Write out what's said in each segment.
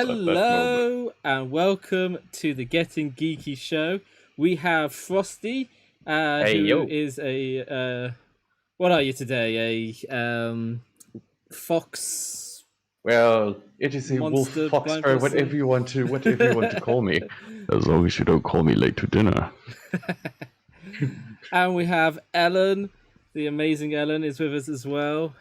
Hello and welcome to the Getting Geeky show. We have Frosty, who is a what are you today? A fox? Well, it is a wolf, fox, or whatever you want to call me, as long as you don't call me late to dinner. And we have Ellen, the amazing Ellen, is with us as well.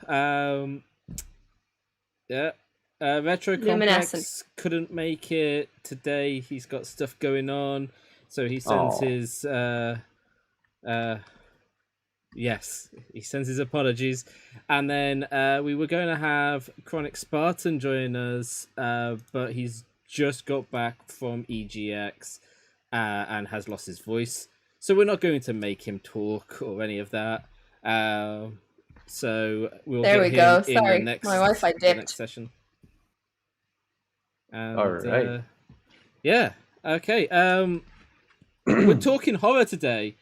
Retro Complex couldn't make it today. He's got stuff going on, so he sends his he sends his apologies. And then we were going to have CHRONIK SPARTAN join us, but he's just got back from EGX and has lost his voice, so we're not going to make him talk or any of that. So we'll there get we go. In Sorry, the next, my Wi-Fi dipped. The next session. And, all right. Okay. We're talking horror today.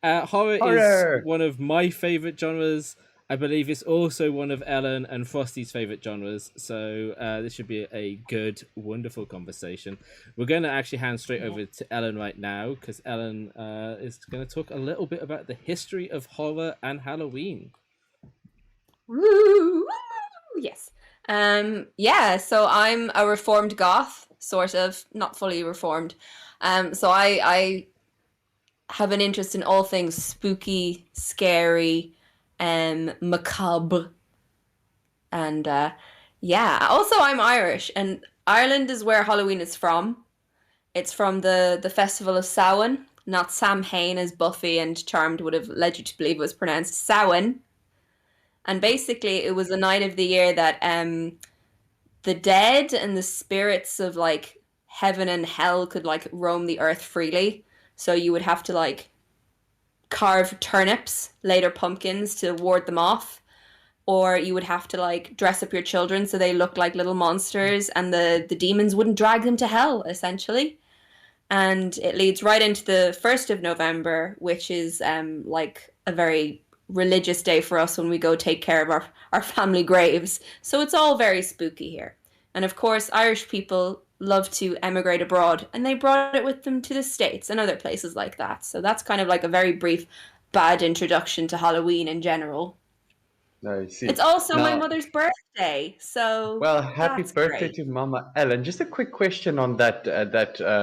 Horror is one of my favorite genres. I believe it's also one of Ellen and Frosty's favorite genres. So this should be a good, wonderful conversation. We're going to actually hand straight over to Ellen right now, because Ellen is going to talk a little bit about the history of horror and Halloween. Woo! Yes. So I'm a reformed goth, sort of, not fully reformed. So I have an interest in all things spooky, scary, macabre. And also I'm Irish, and Ireland is where Halloween is from. It's from the Festival of Samhain, not Samhain as Buffy and Charmed would have led you to believe it was pronounced Samhain. And basically, it was a night of the year that the dead and the spirits of like heaven and hell could like roam the earth freely. So you would have to like carve turnips, later pumpkins, to ward them off, or you would have to like dress up your children so they looked like little monsters, and the demons wouldn't drag them to hell, essentially. And it leads right into the 1st of November, which is like a very religious day for us when we go take care of our family graves. So it's all very spooky here. And of course, Irish people love to emigrate abroad, and they brought it with them to the States and other places like that. So that's kind of like a very brief, bad introduction to Halloween in general. I see. It's also my mother's birthday, so well, happy birthday to Mama Ellen. Just a quick question on that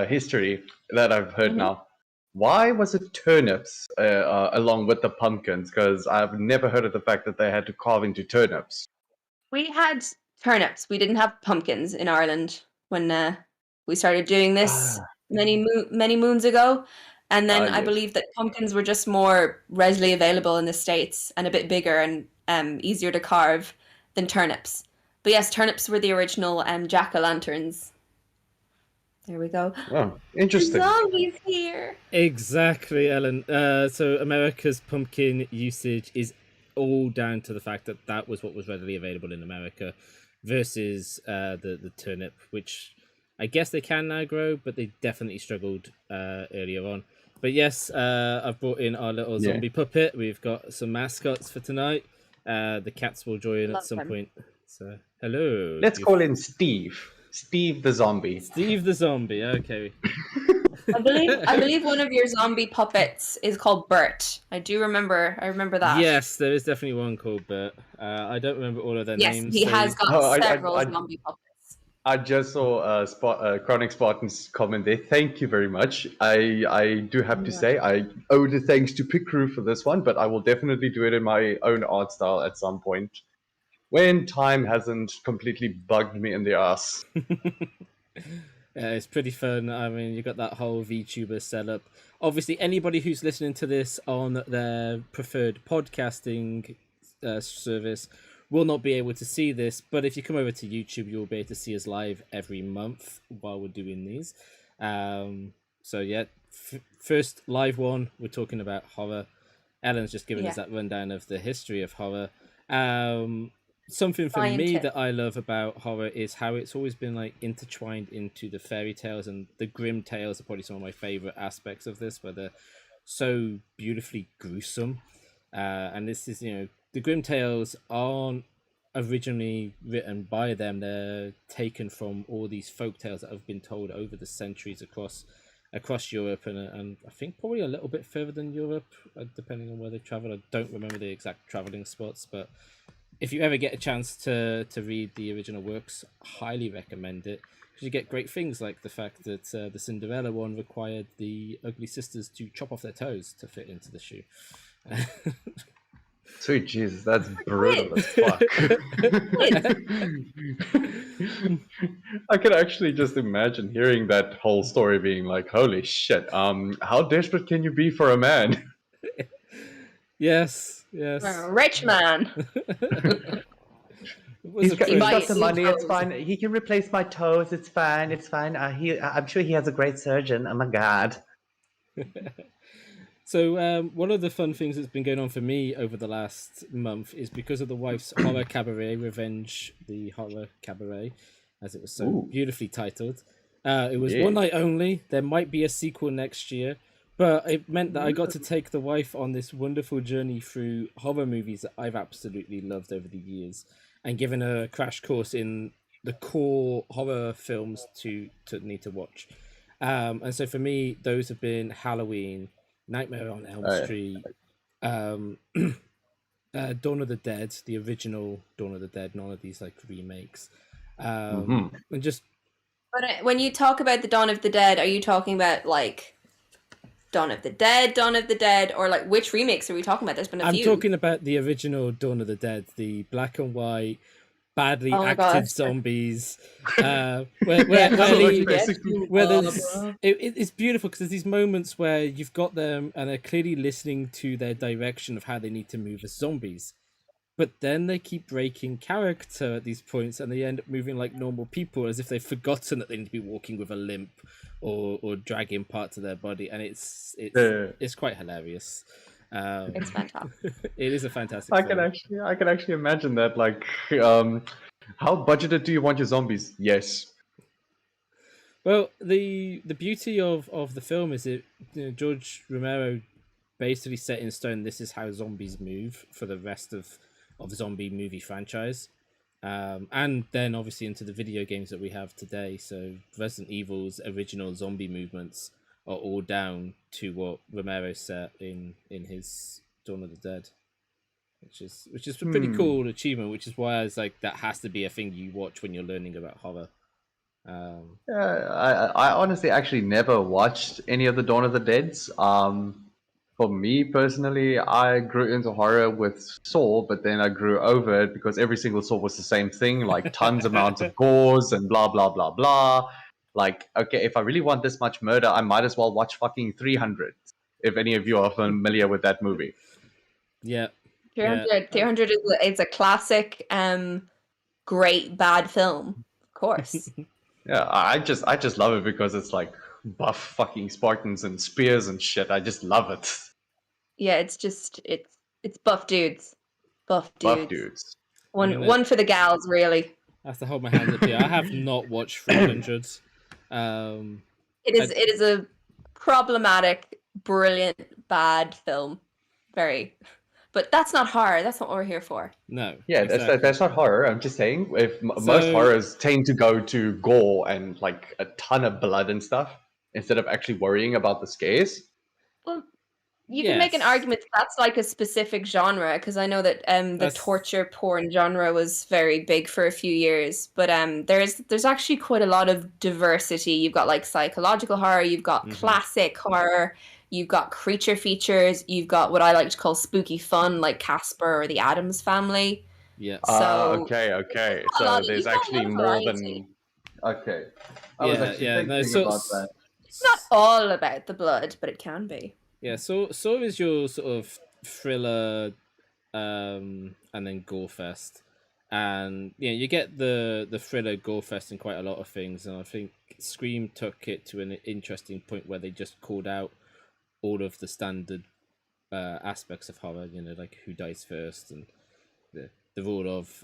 history that I've heard now. Why was it turnips along with the pumpkins? Because I've never heard of the fact that they had to carve into turnips. We had turnips. We didn't have pumpkins in Ireland when we started doing this many moons ago. And then I believe that pumpkins were just more readily available in the States and a bit bigger and easier to carve than turnips. But yes, turnips were the original jack-o'-lanterns. There we go. Oh, interesting. Zombies here. Exactly, Ellen. So America's pumpkin usage is all down to the fact that that was what was readily available in America, versus the turnip, which I guess they can now grow, but they definitely struggled earlier on. But yes, I've brought in our little zombie puppet. We've got some mascots for tonight. The cats will join at some point. So hello. Let's call in Steve. Steve the zombie. Steve the zombie. Okay. I believe one of your zombie puppets is called Bert. I remember that. Yes, there is definitely one called Bert. I don't remember all of their names. Yes, he has got several zombie puppets. I just saw CHRONIK Spartan's comment there. Thank you very much. I do have to say I owe the thanks to Pick Crew for this one, but I will definitely do it in my own art style at some point, when time hasn't completely bugged me in the ass. Yeah, it's pretty fun. I mean, you got that whole VTuber setup. Obviously, anybody who's listening to this on their preferred podcasting service will not be able to see this, but if you come over to YouTube, you'll be able to see us live every month while we're doing these. So yeah, first live one, we're talking about horror. Ellen's just giving us that rundown of the history of horror. Something for me that I love about horror is how it's always been like intertwined into the fairy tales, and the grim tales are probably some of my favorite aspects of this, where they're so beautifully gruesome. And this is, the grim tales aren't originally written by them. They're taken from all these folk tales that have been told over the centuries across Europe, and I think probably a little bit further than Europe, depending on where they travel. I don't remember the exact traveling spots, but if you ever get a chance to read the original works, highly recommend it, because you get great things like the fact that the Cinderella one required the ugly sisters to chop off their toes to fit into the shoe. Sweet Jesus, that's brutal as fuck. I could actually just imagine hearing that whole story being like, holy shit, how desperate can you be for a man? Yes. A rich man. He's got the Toes. money. It's fine. He can replace my toes. It's fine. It's fine. I'm sure he has a great surgeon. Oh my god. So one of the fun things that's been going on for me over the last month is because of the wife's horror cabaret, Revenge the Horror Cabaret, as it was so beautifully titled. It was one night only. There might be a sequel next year, but it meant that I got to take the wife on this wonderful journey through horror movies that I've absolutely loved over the years, and given her a crash course in the core horror films to need to watch. And so for me, those have been Halloween, Nightmare on Elm Street, Dawn of the Dead, the original Dawn of the Dead, none of these like remakes. And just. But when you talk about the Dawn of the Dead, are you talking about like Dawn of the Dead, or like which remakes are we talking about? There's been a few. I'm talking about the original Dawn of the Dead, the black and white, badly acted zombies. Where it's beautiful because there's these moments where you've got them and they're clearly listening to their direction of how they need to move as zombies, but then they keep breaking character at these points and they end up moving like normal people, as if they've forgotten that they need to be walking with a limp or dragging parts of their body, and it's quite hilarious. It's fantastic. It is a fantastic I film. can actually imagine that. Like, how budgeted do you want your zombies? Yes. Well, the beauty of the film is George Romero basically set in stone this is how zombies move for the rest of the zombie movie franchise, and then obviously into the video games that we have today. So Resident Evil's original zombie movements are all down to what Romero set in his Dawn of the Dead, which is a pretty cool achievement. Which is why I was like, that has to be a thing you watch when you're learning about horror. I honestly actually never watched any of the Dawn of the Deads. For me personally, I grew into horror with Saw, but then I grew over it because every single Saw was the same thing, like tons amounts of gores and blah blah blah blah. Like, okay, if I really want this much murder, I might as well watch fucking 300. If any of you are familiar with that movie. Yeah. 300 it's a classic, great bad film, of course. Yeah, I just love it because it's like buff fucking Spartans and spears and shit. I just love it. Yeah, it's buff dudes. Buff dudes. One for the gals, really. I have to hold my hands up here. I have not watched 300. It is a problematic, brilliant, bad film. Very. But that's not horror. That's not what we're here for. No. Yeah, exactly. that's not horror. I'm just saying, if most horrors tend to go to gore and like a ton of blood and stuff, instead of actually worrying about the scares. Well, you can make an argument that's like a specific genre, because I know that the torture porn genre was very big for a few years. But there's actually quite a lot of diversity. You've got like psychological horror, you've got classic horror, you've got creature features, you've got what I like to call spooky fun, like Casper or the Addams Family. Yeah. So Okay. So there's actually more than. Okay. I was actually thinking about that. It's not all about the blood, but it can be. Yeah, so is your sort of thriller, and then gore fest, and you get the thriller gore fest in quite a lot of things, and I think Scream took it to an interesting point where they just called out all of the standard aspects of horror, like who dies first and the rule of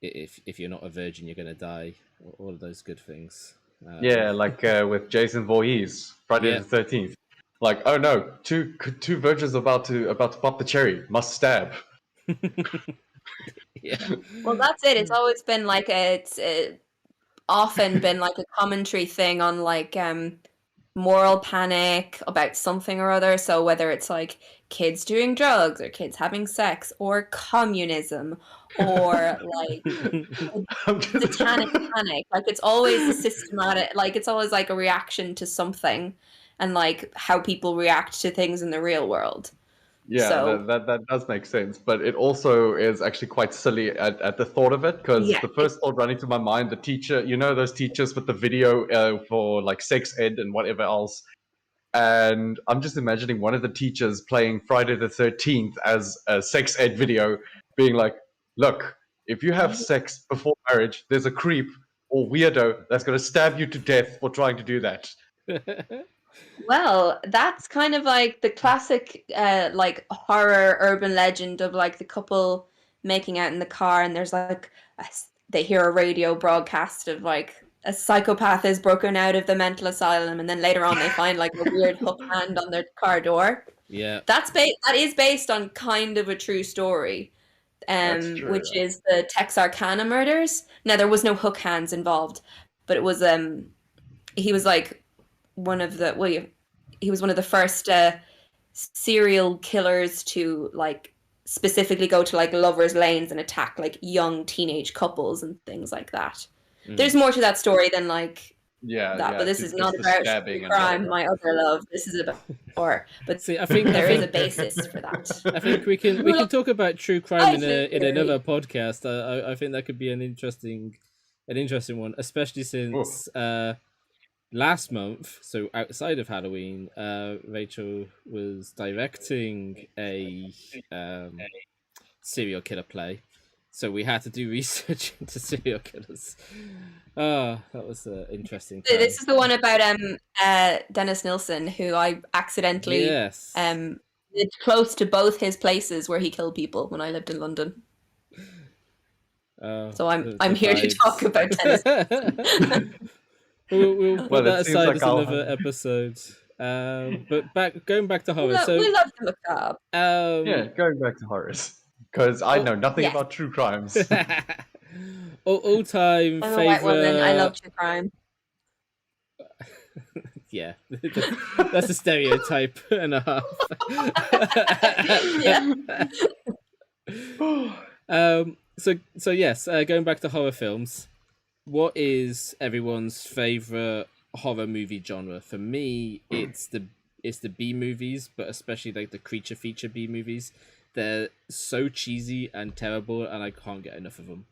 if you're not a virgin, you're gonna die, all of those good things. Yeah, like with Jason Voorhees, Friday the 13th. Like, oh no, two virgins about to pop the cherry. Must stab. Yeah. Well, that's it. It's always been like it's often been like a commentary thing on like moral panic about something or other. So whether it's like kids doing drugs or kids having sex or communism or like I'm just- satanic panic, like it's always a systematic, like it's always like a reaction to something and like how people react to things in the real world. Yeah, So that does make sense, but it also is actually quite silly at the thought of it, because yeah, the first thought running to my mind, the teacher, you know, those teachers with the video for like sex ed and whatever else, and I'm just imagining one of the teachers playing Friday the 13th as a sex ed video, being like, look, if you have sex before marriage, there's a creep or weirdo that's going to stab you to death for trying to do that. well, that's kind of like the classic like horror urban legend of like the couple making out in the car and there's like they hear a radio broadcast of like a psychopath is broken out of the mental asylum and then later on they find like a weird hook hand on their car door. Yeah. That is based on kind of a true story. That's true, Which yeah. is the Texarkana murders. Now there was no hook hands involved, but it was he was like one of the he was one of the first serial killers to like specifically go to like lovers lanes and attack like young teenage couples and things like that. There's more to that story than like Yeah, that, yeah, but this just is not the about stabbing and crime, whatever. my other love. This is about horror. But See, I think there is a basis for that. I think we can talk about true crime in think another podcast. I think that could be an interesting one, especially since last month, so outside of Halloween, Rachel was directing a serial killer play, so we had to do research into serial killers. Ah, that was interesting. So this is the one about Dennis Nilsson, who I accidentally Yes. lived close to both his places where he killed people when I lived in London. So I'm here to talk about Dennis. We'll put Well, that it seems aside like as I'll another have- episode. But going back to horror. We love to look up. Yeah, going back to horrors, because I know nothing yes. about true crimes. all time I'm a white woman. favorite. I love true crime. Yeah, that's a stereotype and a half. So yes, going back to horror films, what is everyone's favorite horror movie genre? For me, it's the B movies, but especially like the creature feature B movies. They're so cheesy and terrible, and I can't get enough of them.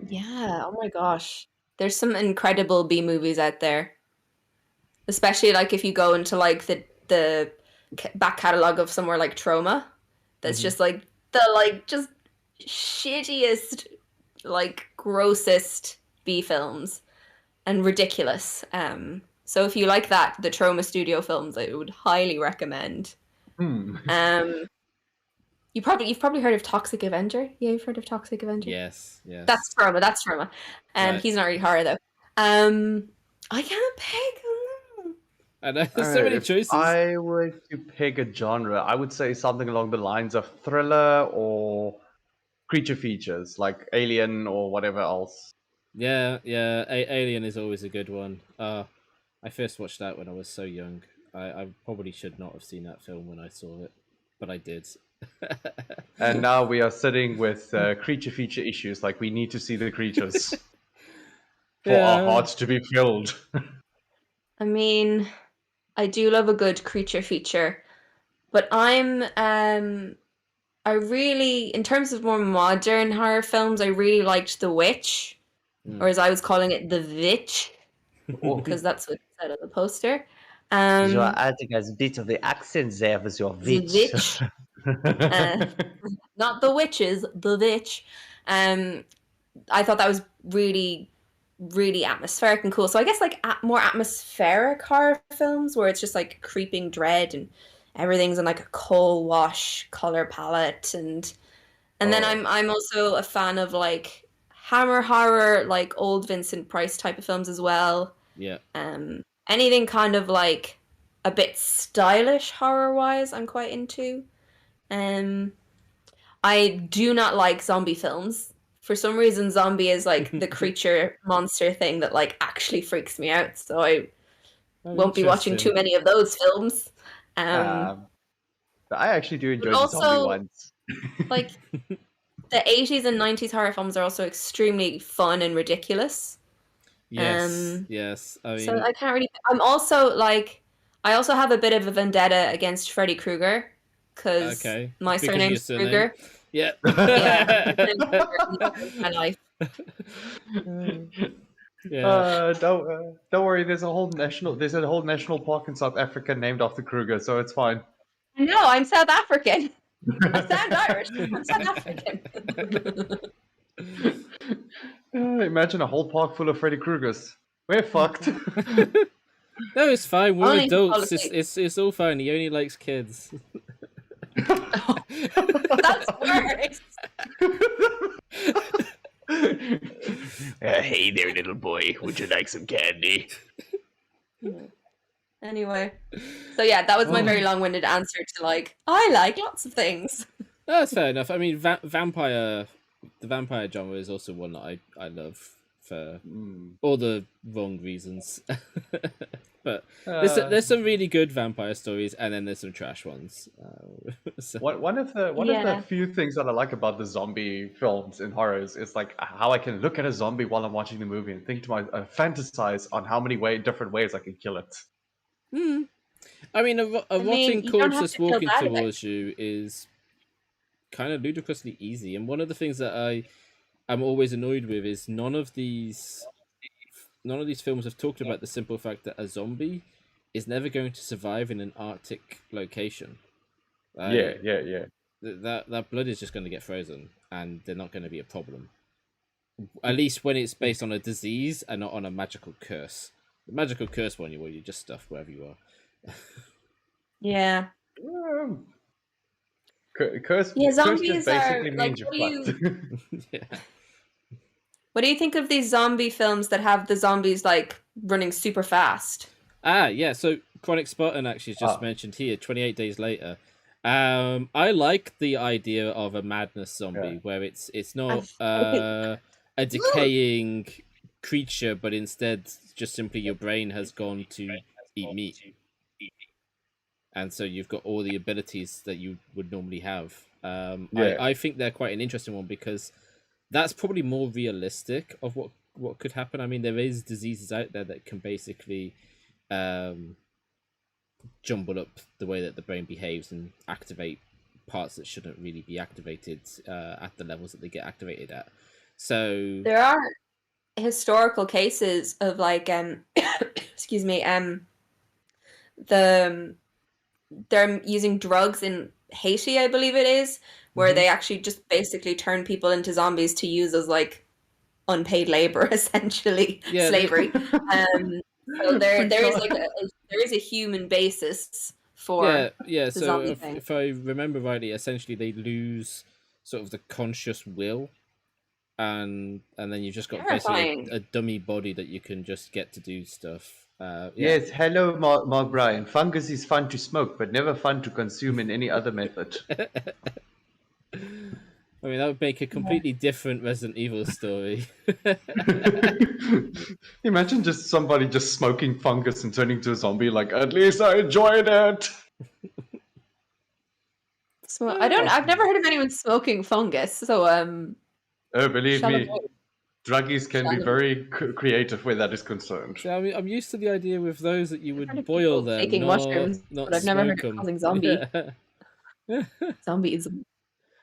Yeah. Oh my gosh. There's some incredible B movies out there. Especially like if you go into like the back catalog of somewhere like Trauma, that's just like the like just shittiest, like grossest B films and ridiculous. So if you like that, the Trauma Studio films, I would highly recommend. You've probably heard of Toxic Avenger. Yeah, you've heard of Toxic Avenger. Yes. That's Trauma. That's Trauma. Right. He's not really horror though. I can't pick. I know there's so many choices. I would to pick a genre. I would say something along the lines of thriller or creature features, like Alien or whatever else. Yeah. Alien is always a good one. I first watched that when I was so young. I probably should not have seen that film when I saw it, but I did. And now we are sitting with creature feature issues, like we need to see the creatures for our hearts to be filled. I mean, I do love a good creature feature, but I really, in terms of more modern horror films, I really liked The Witch, or as I was calling it, The Vitch, because that's what it said on the poster. You are adding a bit of the accent there with your The witch. Vitch. Not the witches, the Vitch. I thought that was really, really atmospheric and cool. So I guess like more atmospheric horror films where it's just like creeping dread and everything's in like a coal wash color palette, and then I'm also a fan of like Hammer horror, like old Vincent Price type of films as well. Yeah. Anything kind of like a bit stylish horror wise, I'm quite into. I do not like zombie films. For some reason, zombie is like the creature monster thing that like actually freaks me out. So I won't be watching too many of those films. I actually do enjoy but the zombie also, ones. like the 80s and 90s horror films are also extremely fun and ridiculous. Yes, yes. I mean, so I can't really. I'm also like, I also have a bit of a vendetta against Freddy Krueger because my surname's Krueger. Yeah. My life. Yeah. Don't worry. There's a whole national park in South Africa named after Kruger, so it's fine. No, I'm South African. I sound Irish. I'm South African. Imagine a whole park full of Freddy Kruegers. We're fucked. No, it's fine. We're Only adults. It's all fine. He only likes kids. That's worse. Hey there, little boy. Would you like some candy? Anyway, so yeah, that was my very long-winded answer to like, I like lots of things. That's fair enough. I mean, the vampire genre is also one that I love for all the wrong reasons. But there's some really good vampire stories, and then there's some trash ones. So. One of the few things that I like about the zombie films in horrors is like how I can look at a zombie while I'm watching the movie and think to myself, fantasize on how many different ways I can kill it. I mean, a rotting corpse that's walking towards you is kind of ludicrously easy, and one of the things that I'm always annoyed with is none of these films have talked about the simple fact that a zombie is never going to survive in an Arctic location. Yeah. That blood is just going to get frozen, and they're not going to be a problem. At least when it's based on a disease and not on a magical curse. The magical curse one, you're just stuffed wherever you are. Yeah. Curse. Yeah, Curse zombies basically are like. means you're fucked. Yeah. What do you think of these zombie films that have the zombies like running super fast? Yeah. So Chronic Spartan actually is just mentioned here. 28 Days Later. I like the idea of a madness zombie where it's not a decaying creature, but instead just simply your brain has gone to eat meat, and so you've got all the abilities that you would normally have. I think they're quite an interesting one because that's probably more realistic of what could happen. I mean, there is diseases out there that can basically jumble up the way that the brain behaves and activate parts that shouldn't really be activated at the levels that they get activated at. So there are historical cases of like excuse me, they're using drugs in Haiti, I believe it is, where they actually just basically turn people into zombies to use as like unpaid labor, essentially slavery. So there is like there is a human basis for the so zombie thing. If I remember rightly, essentially they lose sort of the conscious will, and then you've just got basically a dummy body that you can just get to do stuff. Yes, hello, Mark Bryan. Fungus is fun to smoke, but never fun to consume in any other method. I mean, that would make a completely different Resident Evil story. Imagine just somebody just smoking fungus and turning to a zombie. Like, at least I enjoyed it. So I've never heard of anyone smoking fungus. So oh, believe me, druggies can be very creative where that is concerned. So, I mean, I'm used to the idea with those that you would boil them, taking mushrooms, but I've never heard of causing zombie. Zombies.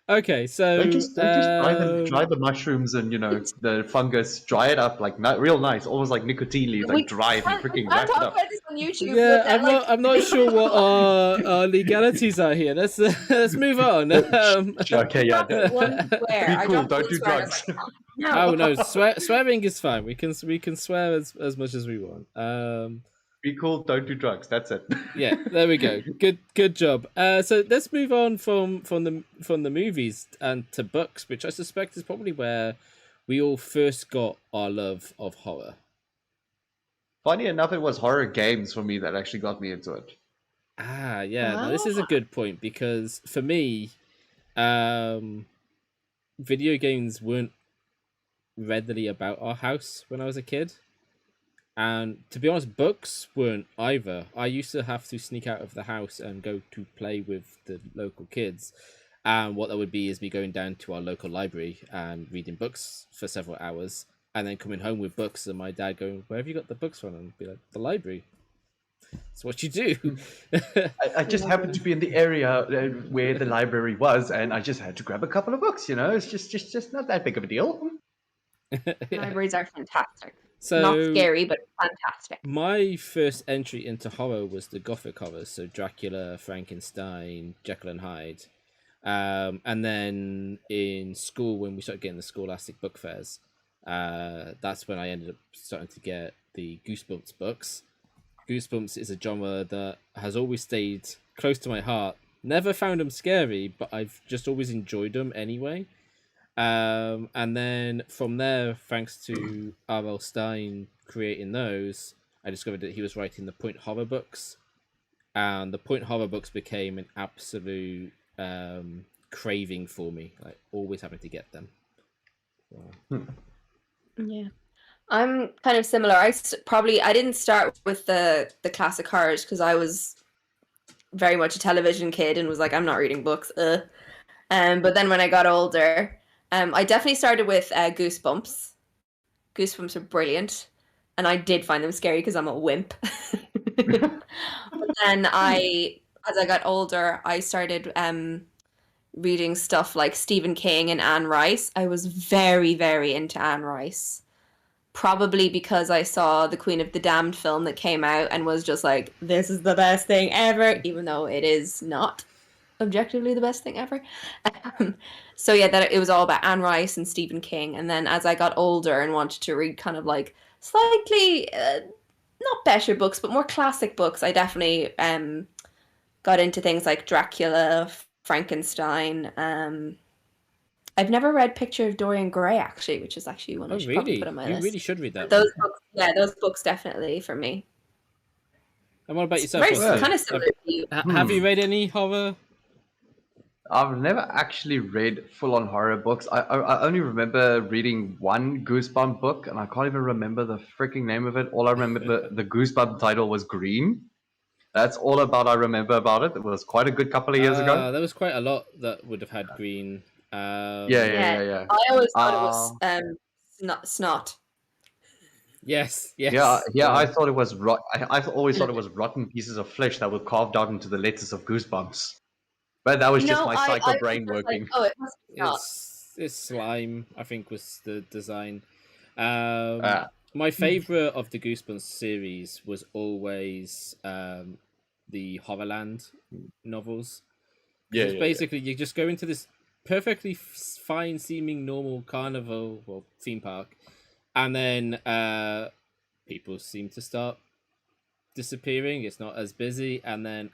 Okay, so don't just dry the mushrooms and the fungus, dry it up like real nice, almost like nicotine leaves, like dry it and freaking wrap it up. About this on YouTube. Yeah, I'm not sure what our legalities are here. Let's move on. Okay, yeah. Be cool. Don't do drugs. No. Oh no, swearing is fine. We can swear as much as we want. Be cool, don't do drugs. That's it. Yeah, there we go. Good job. So let's move on from the movies and to books, which I suspect is probably where we all first got our love of horror. Funny enough, it was horror games for me that actually got me into it. Now, this is a good point because for me, video games weren't readily about our house when I was a kid. And to be honest, books weren't either. I used to have to sneak out of the house and go to play with the local kids. And what that would be is me going down to our local library and reading books for several hours, and then coming home with books, and my dad going, "Where have you got the books from?" And I'd be like, "The library." It's what you do. I just happened to be in the area where the library was, and I just had to grab a couple of books. You know, it's just not that big of a deal. Libraries are fantastic. So Not scary, but fantastic. my first entry into horror was the Gothic horrors, so Dracula, Frankenstein, Jekyll and Hyde. And then in school, when we started getting the scholastic book fairs, that's when I ended up starting to get the Goosebumps books. Goosebumps is a genre that has always stayed close to my heart. Never found them scary, but I've just always enjoyed them anyway. And then from there, thanks to R.L. Stine creating those, I discovered that he was writing the point horror books. And the point horror books became an absolute craving for me, like always having to get them. Yeah, I'm kind of similar. I didn't start with the classic horrors because I was very much a television kid and was like, I'm not reading books. But then when I got older, I definitely started with Goosebumps. Goosebumps are brilliant, and I did find them scary because I'm a wimp. But then as I got older, I started reading stuff like Stephen King and Anne Rice. I was very, very into Anne Rice. Probably because I saw the Queen of the Damned film that came out and was just like, this is the best thing ever, even though it is not objectively the best thing ever. So yeah, that it was all about Anne Rice and Stephen King. And then as I got older and wanted to read kind of like slightly not better books, but more classic books, I definitely got into things like Dracula, Frankenstein. I've never read Picture of Dorian Gray, actually, which is actually one I should probably put on my You list. really should read that. Those books, yeah, those books definitely for me. And what about yourself? Very kind of similar to you. Have you read any horror? I've never actually read full-on horror books. I only remember reading one Goosebump book, and I can't even remember the freaking name of it. All I remember, the Goosebump title was Green. That's all I remember about it. It was quite a good couple of years ago. There was quite a lot that would have had green. Yeah. I always thought it was snot. Yes. Yeah. I thought it was I always thought it was rotten pieces of flesh that were carved out into the letters of Goosebumps. But that was just my psycho brain working. Like, oh, it must be snot. It's slime, I think, was the design. My favorite of the Goosebumps series was always the Horrorland novels. Yeah, basically you just go into this perfectly fine seeming normal carnival or theme park, and then people seem to start disappearing. It's not as busy, and then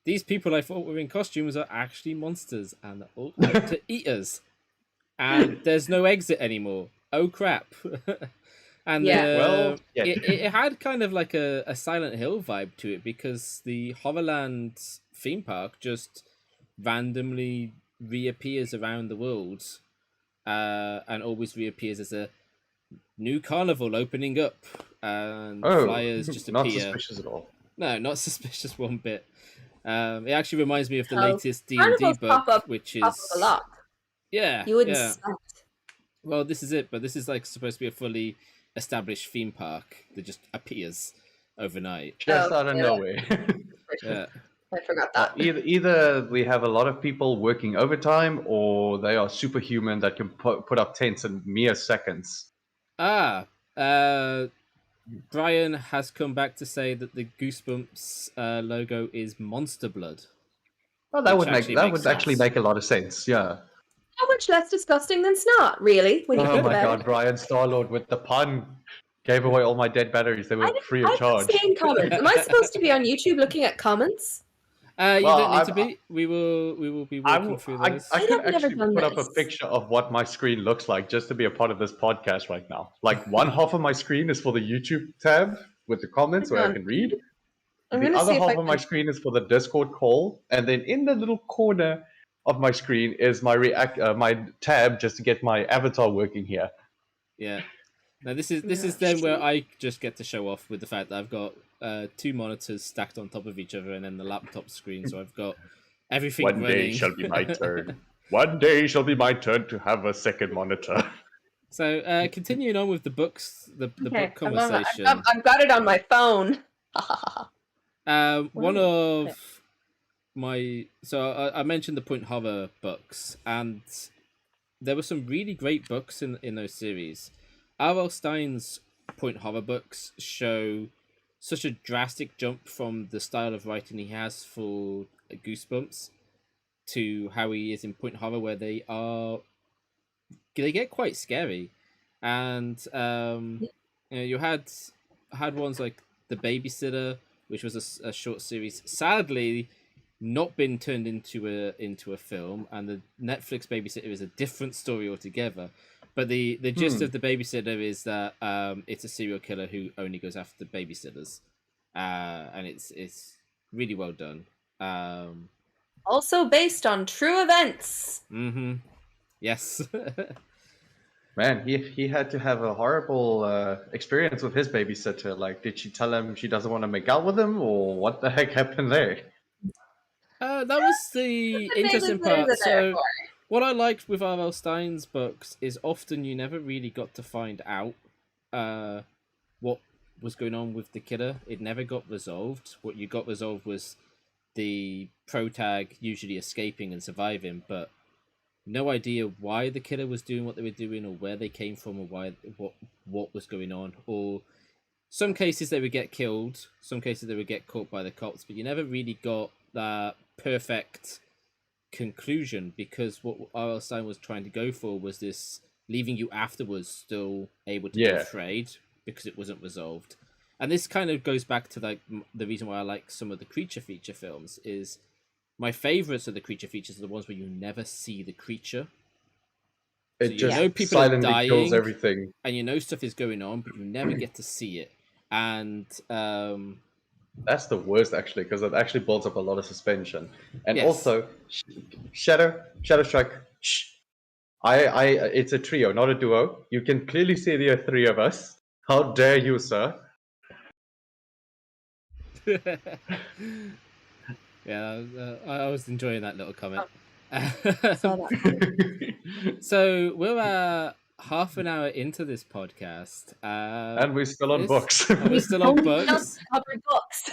these people I thought were in costumes are actually monsters and they're all out to eat us, and there's no exit anymore. Oh crap. And it had kind of like a Silent Hill vibe to it, because the Horrorland theme park just randomly reappears around the world, and always reappears as a new carnival opening up, and flyers just appear. Not suspicious at all. No, not suspicious one bit. It actually reminds me of the latest D&D book, which is a lot. Yeah, you wouldn't suspect. Well, this is it, but this is like supposed to be a fully established theme park that just appears overnight, just out of nowhere. Yeah, I forgot that. Either we have a lot of people working overtime, or they are superhuman that can put up tents in mere seconds. Brian has come back to say that the Goosebumps logo is monster blood. Well, that would actually make a lot of sense. Yeah. How much less disgusting than snot, really? When you think my about god, it. Brian Starlord with the pun gave away all my dead batteries. They were free of charge. Comments. Am I supposed to be on YouTube looking at comments? You don't need to be. We will be walking through those. I could actually put up a picture of what my screen looks like just to be a part of this podcast right now. Like, one half of my screen is for the YouTube tab with the comments where I can read. The other half of my screen is for the Discord call, and then in the little corner of my screen is my my tab just to get my avatar working here. Yeah. Now this is then where I just get to show off with the fact that I've got 2 monitors stacked on top of each other, and then the laptop screen. So I've got everything One running. day shall be my turn. One day shall be my turn to have a second monitor. So continuing on with the books, the book I'm conversation. I've got it on my phone. One of my I mentioned the Point Horror books, and there were some really great books in those series. R.L. Stine's Point Horror books show such a drastic jump from the style of writing he has for Goosebumps to how he is in Point Horror, where they get quite scary. And you had ones like The Babysitter, which was a short series, sadly not been turned into a film, and the Netflix Babysitter is a different story altogether. But the gist of The Babysitter is that it's a serial killer who only goes after babysitters, and it's really well done. Also based on true events. Mm-hmm. Yes. Man, he had to have a horrible experience with his babysitter. Like, did she tell him she doesn't want to make out with him, or what the heck happened there? That was the interesting part. So, what I liked with R.L. Stine's books is often you never really got to find out what was going on with the killer. It never got resolved. What you got resolved was the protag usually escaping and surviving, but no idea why the killer was doing what they were doing, or where they came from, or what was going on. Or some cases they would get killed, some cases they would get caught by the cops, but you never really got that perfect conclusion, because what R.L. Stine was trying to go for was this leaving you afterwards still able to be afraid because it wasn't resolved. And this kind of goes back to like the reason why I like some of the creature feature films. Is my favorites of the creature features are the ones where you never see the creature. It so just you know people silently are dying, kills everything, and you know stuff is going on, but you never get to see it. And that's the worst, actually, because it actually builds up a lot of suspension. And Yes. also, Shadow Strike. Shh. It's a trio, not a duo. You can clearly see there are 3 of us. How dare you, sir? yeah, I was enjoying that little comment. Saw that. So we're half an hour into this podcast, And we're still on books. and we're still on books. Just covered books.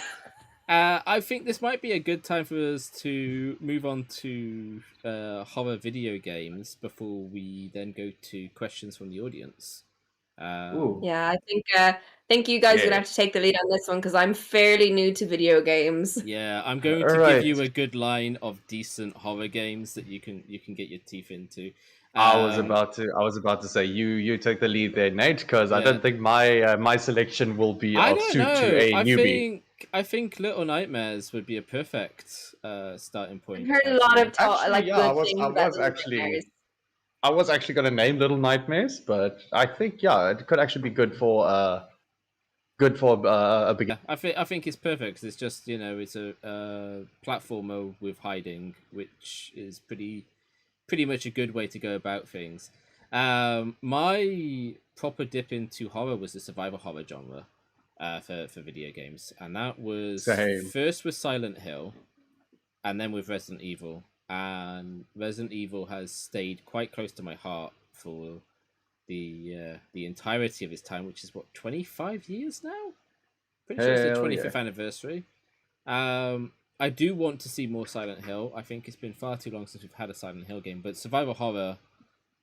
I think this might be a good time for us to move on to horror video games before we then go to questions from the audience. Ooh. Yeah, I think you guys are gonna have to take the lead on this one because I'm fairly new to video games. Yeah, I'm going to give you a good line of decent horror games that you can get your teeth into. I was about to say you take the lead there, Nate, because I don't think my selection will be of suit to a newbie. I think Little Nightmares would be a perfect starting point. I've heard a lot of talk, Actually, like yeah, good things about Little Nightmares. I was actually going to name Little Nightmares, but I think it could actually be good for a beginner. I think it's perfect. 'Cause it's just it's a platformer with hiding, which is pretty much a good way to go about things. My proper dip into horror was the survival horror genre for video games, and that was first with Silent Hill, and then with Resident Evil. And Resident Evil has stayed quite close to my heart for the entirety of its time, which is 25 years now. Pretty sure it's the 25th anniversary. I do want to see more Silent Hill. I think it's been far too long since we've had a Silent Hill game, but survival horror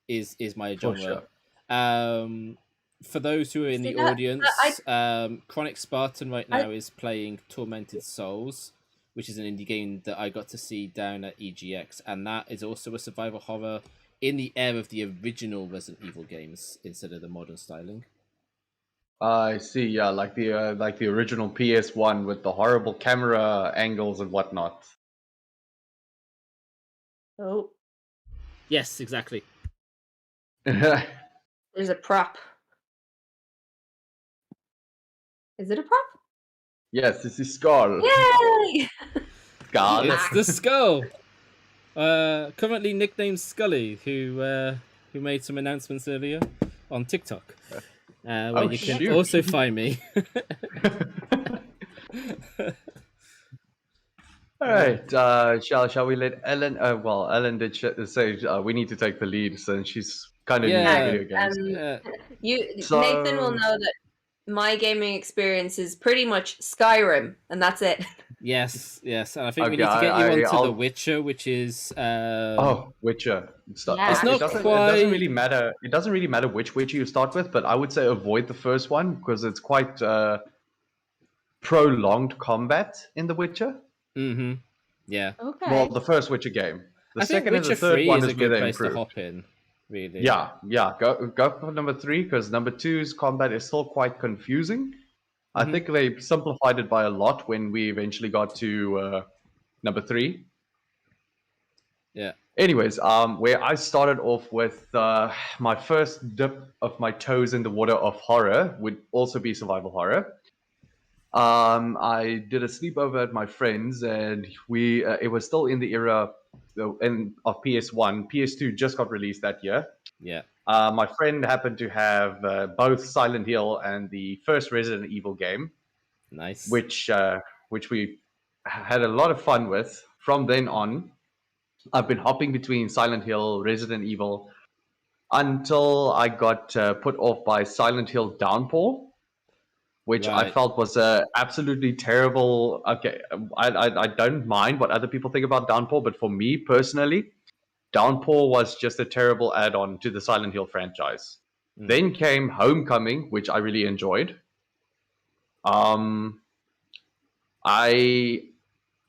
is my genre. Sure. For those who are in the audience, CHRONIK SPARTAN right now is playing Tormented Souls, which is an indie game that I got to see down at EGX, and that is also a survival horror in the era of the original Resident Evil games instead of the modern styling. I see, yeah, like the original PS1 with the horrible camera angles and whatnot. Oh. Yes, exactly. There's a prop. Is it a prop? Yes, this is Skull. Yay! Skull. It's the skull. Currently nicknamed Scully, who made some announcements earlier on TikTok, where you can shoot. also find me. All right. Shall we let Ellen? Well, Ellen did say we need to take the lead since she's kind of new Yeah. to video games. Nathan will know that my gaming experience is pretty much Skyrim, and that's it. Yes. And I think we Okay, need to get you onto I'll- The Witcher, which is Witcher. Yeah. It's not it doesn't quite- really matter. It doesn't really matter which Witcher you start with, but I would say avoid the first one because it's quite prolonged combat in The Witcher. Mm-hmm. Yeah. Okay. Well, the first Witcher game. The I think second and Witcher the third 3 one is a is where good they place to improved. hop in. Really. Yeah. Go for number 3 because number 2's combat is still quite confusing. I think they simplified it by a lot when we eventually got to number 3. Yeah. Anyways, where I started off with my first dip of my toes in the water of horror would also be survival horror. I did a sleepover at my friend's, and it was still in the era of PS1. PS2 just got released that year. Yeah. My friend happened to have both Silent Hill and the first Resident Evil game, Nice. which we had a lot of fun with. From then on, I've been hopping between Silent Hill, Resident Evil, until I got put off by Silent Hill Downpour, which I Right. felt was absolutely terrible. Okay, I don't mind what other people think about Downpour, but for me personally, Downpour was just a terrible add-on to the Silent Hill franchise. Then came Homecoming, which I really enjoyed. I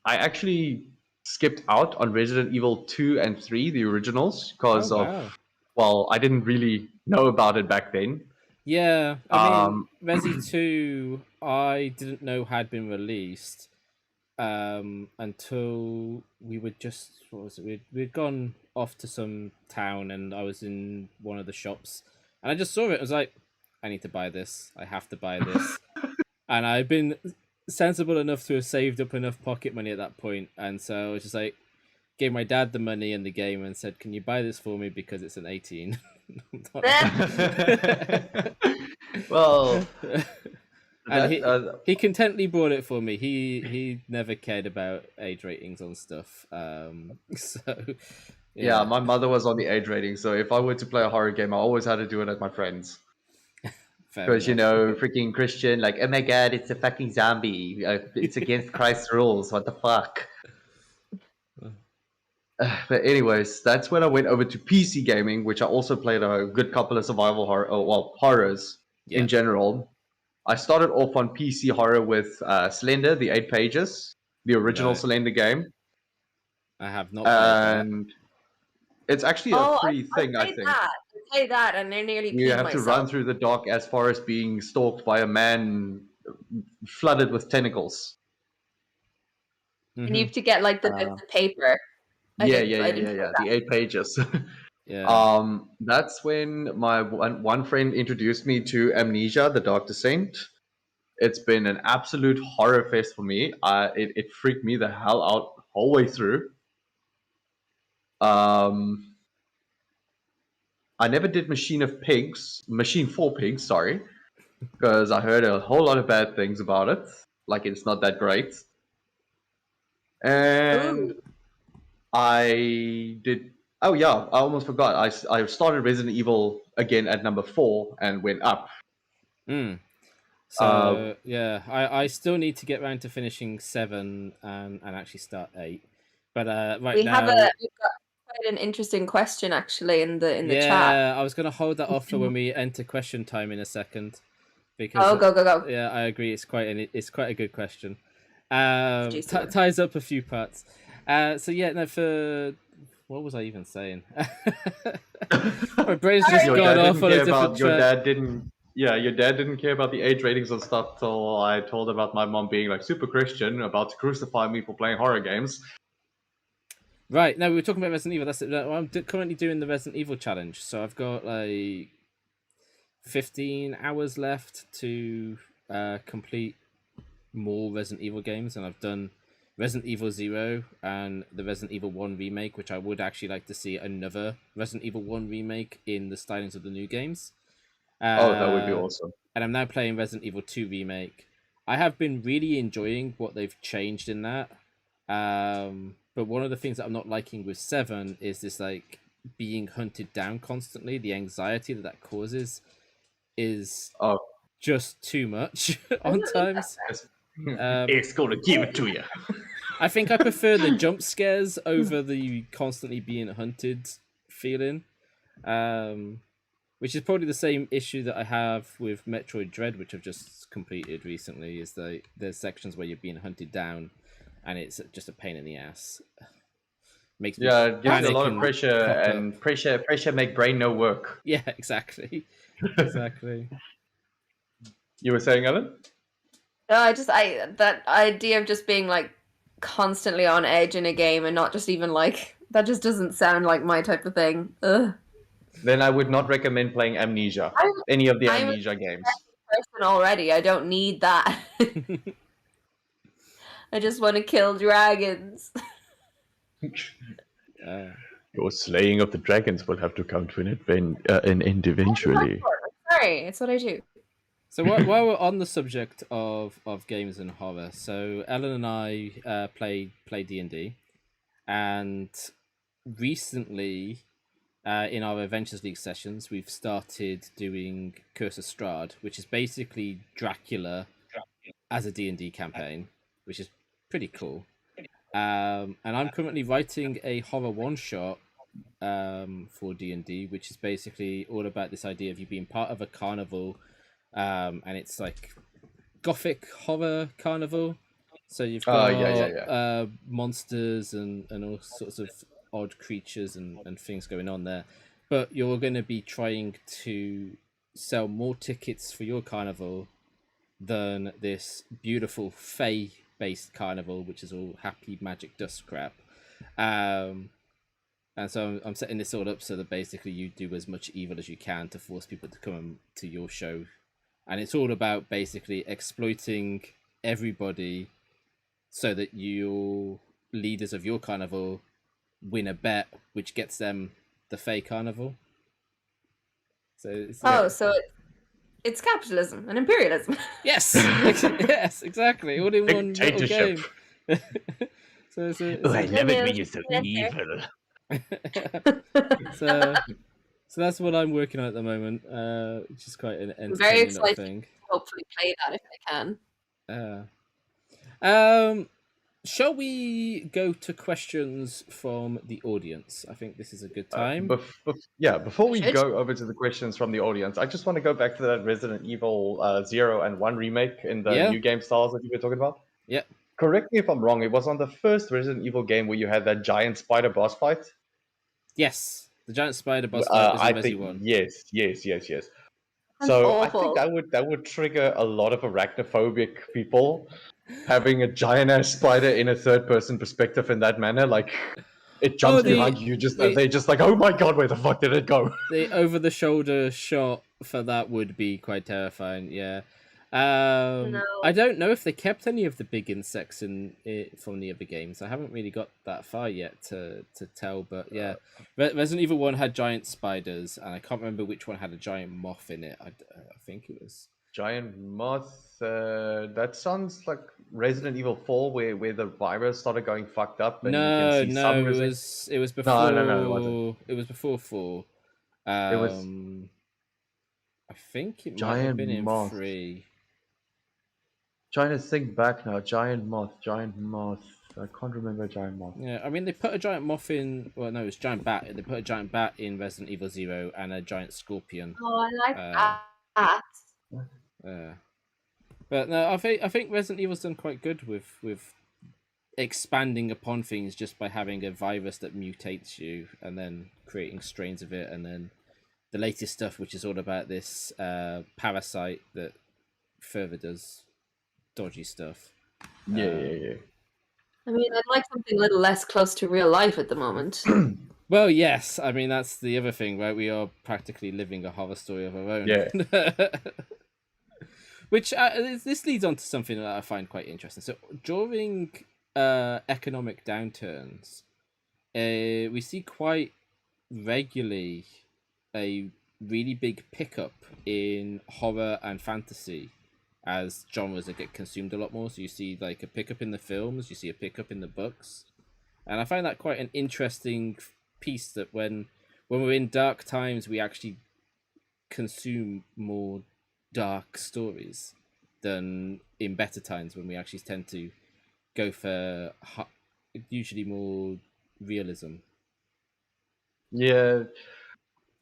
actually skipped out on Resident Evil 2 and 3, the originals, because I didn't really know about it back then. Yeah, I mean, Resi 2, I didn't know had been released until we were just, what was it? We'd gone off to some town and I was in one of the shops and I just saw it. I was like, I need to buy this. I have to buy this. And I've been sensible enough to have saved up enough pocket money at that point, and so I was just like, gave my dad the money in the game and said, "Can you buy this for me because it's an 18?" Well, and he contently bought it for me. He never cared about age ratings on stuff. So yeah, my mother was on the age rating, so if I were to play a horror game, I always had to do it at my friend's. Because, freaking Christian, like, oh my god, it's a fucking zombie. It's against Christ's rules. What the fuck? But anyways, that's when I went over to PC gaming, which I also played a good couple of survival horrors in general. I started off on PC horror with Slender, the 8 pages, the original Slender game. I have not played and it's actually a free thing, I think. I say that, and they're nearly. You have to run through the dark as far as being stalked by a man flooded with tentacles. And you have to get like the bits of paper. Yeah. The 8 pages. Yeah. That's when my one friend introduced me to Amnesia: The Dark Descent. It's been an absolute horror fest for me. It freaked me the hell out the whole way through. I never did Machine for Pigs, sorry, because I heard a whole lot of bad things about it. Like, it's not that great. And I did. Oh yeah, I almost forgot. I started Resident Evil again at number 4 and went up. So yeah, I still need to get around to finishing 7 and actually start 8. But we've got quite an interesting question actually in the chat. Yeah, I was gonna hold that off for when we enter question time in a second. Because go. Yeah, I agree. It's quite a good question. Ties up a few parts. So yeah, no, for what was I even saying? My brain's just gone off on a different track. Your dad didn't care about the age ratings and stuff till I told about my mom being like super Christian, about to crucify me for playing horror games. Right, no, we were talking about Resident Evil. That's it. I'm currently doing the Resident Evil challenge, so I've got like 15 hours left to complete more Resident Evil games, and I've done Resident Evil 0 and the Resident Evil 1 remake, which I would actually like to see another Resident Evil 1 remake in the stylings of the new games. Oh, that would be awesome. And I'm now playing Resident Evil 2 remake. I have been really enjoying what they've changed in that. But one of the things that I'm not liking with 7 is this like being hunted down constantly. The anxiety that causes is just too much on times. It's gonna give it to you. I think I prefer the jump scares over the constantly being hunted feeling. Which is probably the same issue that I have with Metroid Dread, which I've just completed recently, is there's sections where you're being hunted down and it's just a pain in the ass. Makes me it gives you a lot of panic pressure, pop and up. pressure make brain no work. Yeah, exactly. Exactly. You were saying, Ellen? No, that idea of just being like constantly on edge in a game and not just even like that just doesn't sound like my type of thing. Ugh. Then I would not recommend playing Amnesia. Any of the I'm Amnesia games. Person already. I don't need that. I just want to kill dragons. Your slaying of the dragons will have to come to an end eventually. Sorry, it's what I do. So while we're on the subject of games and horror, so Ellen and I play D&D, and recently in our Adventures League sessions, we've started doing Curse of Strahd, which is basically Dracula as a D&D campaign, which is pretty cool. And I'm currently writing a horror one-shot for D&D, which is basically all about this idea of you being part of a carnival, and it's like gothic horror carnival. So you've got monsters and all sorts of odd creatures and things going on there, but you're going to be trying to sell more tickets for your carnival than this beautiful fae based carnival, which is all happy magic dust crap. And so I'm setting this all up so that basically you do as much evil as you can to force people to come to your show, and it's all about basically exploiting everybody so that your leaders of your carnival win a bet which gets them the Fae carnival. So it's capitalism and imperialism. Yes. Yes, exactly, all in one little game. So I love it when you're so evil. So that's what I'm working on at the moment, which is quite an I'm entertaining very little excited thing. to hopefully play that if I can. Shall we go to questions from the audience? I think this is a good time. Before we Should. go over to the questions from the audience, I just want to go back to that Resident Evil 0 and 1 remake in the new game styles that you were talking about. Yeah. Correct me if I'm wrong, it was on the first Resident Evil game where you had that giant spider boss fight? Yes, the giant spider boss fight was in Resident Evil 1. Yes. That's So awful. I think that would trigger a lot of arachnophobic people, having a giant ass spider in a third person perspective in that manner. Like it jumps behind you, they're just like, oh my god, where the fuck did it go? The over the shoulder shot for that would be quite terrifying. Yeah. I don't know if they kept any of the big insects from the other games. I haven't really got that far yet to tell, but yeah, Resident Evil 1 had giant spiders, and I can't remember which one had a giant moth in it. I think it was Giant moth. That sounds like Resident Evil 4, where the virus started going fucked up. And no, you can see it was before. No, it wasn't. It was before 4. It was I think it might Giant have been in moth. 3. Trying to think back now. Giant moth. I can't remember giant moth. Yeah, I mean they put a giant moth in. Well, no, it's giant bat. They put a giant bat in Resident Evil 0 and a giant scorpion. Oh, I like that. But no, I think Resident Evil's done quite good with expanding upon things just by having a virus that mutates you and then creating strains of it, and then the latest stuff, which is all about this parasite that further does dodgy stuff. Yeah. I mean, I'd like something a little less close to real life at the moment. Well, yes. I mean, that's the other thing, right? We are practically living a horror story of our own. Yeah. Which this leads on to something that I find quite interesting. So during economic downturns, we see quite regularly a really big pickup in horror and fantasy as genres that get consumed a lot more. So you see like a pickup in the films, you see a pickup in the books, and I find that quite an interesting piece, that when we're in dark times, we actually consume more dark stories than in better times, when we actually tend to go for usually more realism. Yeah.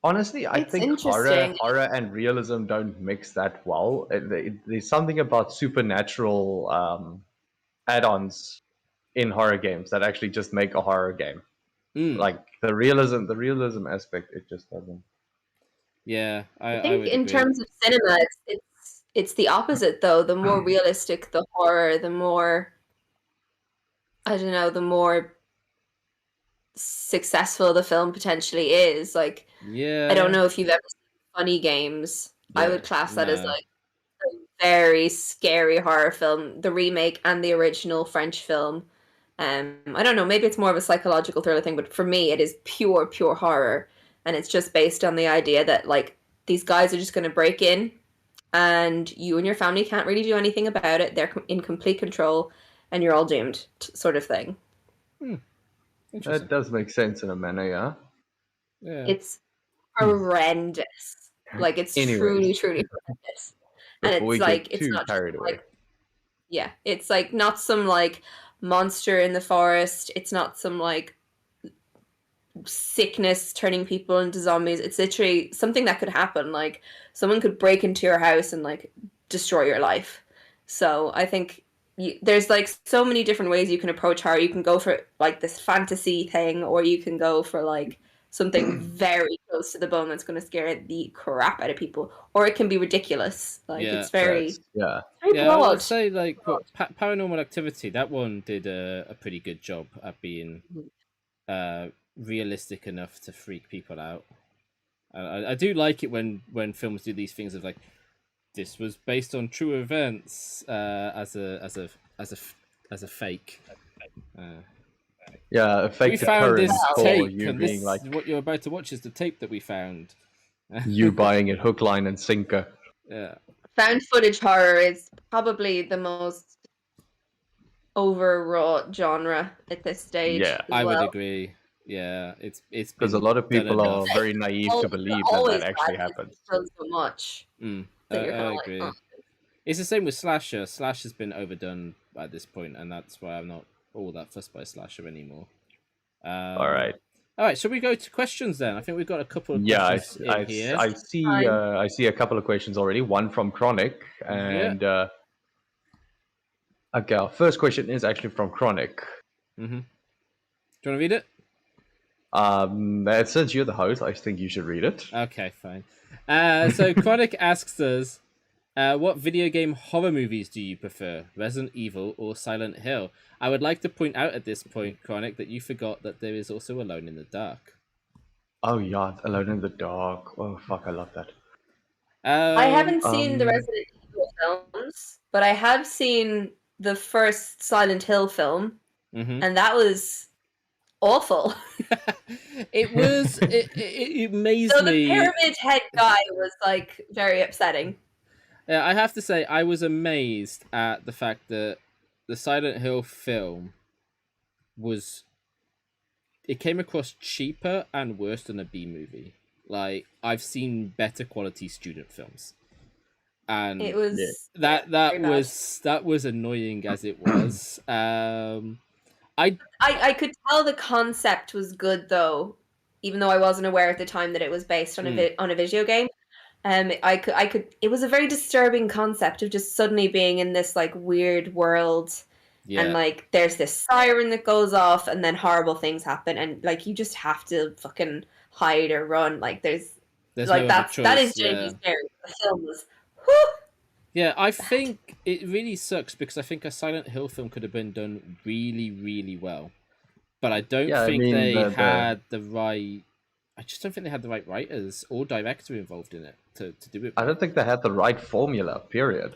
Honestly, I It's think horror interesting. and realism don't mix that well. There's something about supernatural add-ons in horror games that actually just make a horror game. Like the realism aspect, it just doesn't. Yeah, I I think would in agree. terms of cinema, it's the opposite though. The more realistic the horror, the more, I don't know, the more successful the film potentially is. Like, Yeah, I don't know if you've ever seen Funny Games. I Yeah. would class that as No. like a very scary horror film, the remake and the original French film. I don't know, maybe it's more of a psychological thriller thing, but for me it is pure horror, and it's just based on the idea that like these guys are just going to break in and you and your family can't really do anything about it. They're in complete control and you're all doomed, sort of thing. Interesting. That does make sense in a manner, yeah. Yeah. It's horrendous. Like, it's Anyways. truly horrendous. And Before we it's like, get it's too not just carried away. like, yeah, it's like not some like monster in the forest. It's not some like sickness turning people into zombies. It's literally something that could happen. Like, someone could break into your house and like destroy your life. So I think there's like so many different ways you can approach horror. You can go for like this fantasy thing, or you can go for like something very close to the bone that's going to scare the crap out of people, or it can be ridiculous. Like, Yeah, it's very, Yeah. very Yeah, broad. I'd say like what Paranormal Activity, that one did a pretty good job at being realistic enough to freak people out. I do like it when films do these things of like, this was based on true events as a fake. Yeah, a fake We found this occurrence for tape, you and being this like what you're about to watch is the tape that we found. you buying it hook, line, and sinker. Yeah. Found footage horror is probably the most overwrought genre at this stage. Yeah, as I would well. agree. Yeah, it's Because a been lot of done people are enough. very naive to believe that Always that actually bad, happens. it's done so much I that you're kind of like, agree. oh. It's the same with slasher. Slash has been overdone at this point, and that's why I'm not all that fussed by slasher anymore. All right. All right. Shall we go to questions then? I think we've got a couple of Yeah, questions in here. I see. Fine. I see a couple of questions already. One from CHRONIK, and okay, our first question is actually from CHRONIK. Mm-hmm. Do you want to read it? Since you're the host, I think you should read it. Okay, fine. So CHRONIK asks us, what video game horror movies do you prefer, Resident Evil or Silent Hill? I would like to point out at this point, CHRONIK, that you forgot that there is also Alone in the Dark. Oh yeah, Alone in the Dark. Oh fuck, I love that. I haven't seen the Resident Evil films, but I have seen the first Silent Hill film, and that was awful. It amazed So the me. pyramid head guy was like very upsetting. Yeah, I have to say, I was amazed at the fact that the Silent Hill film it came across cheaper and worse than a B movie. Like, I've seen better quality student films, and It was that very bad. was annoying as it was. I could tell the concept was good though, even though I wasn't aware at the time that it was based on a video game. I could. It was a very disturbing concept of just suddenly being in this like weird world, and like there's this siren that goes off, and then horrible things happen, and like you just have to fucking hide or run. Like there's like no that is choice, genuinely scary. The film was. Yeah, I think it really sucks because I think a Silent Hill film could have been done really, really well, but I don't think they had the right. I just don't think they had the right writers or director involved in it to do it. I don't think they had the right formula. Period.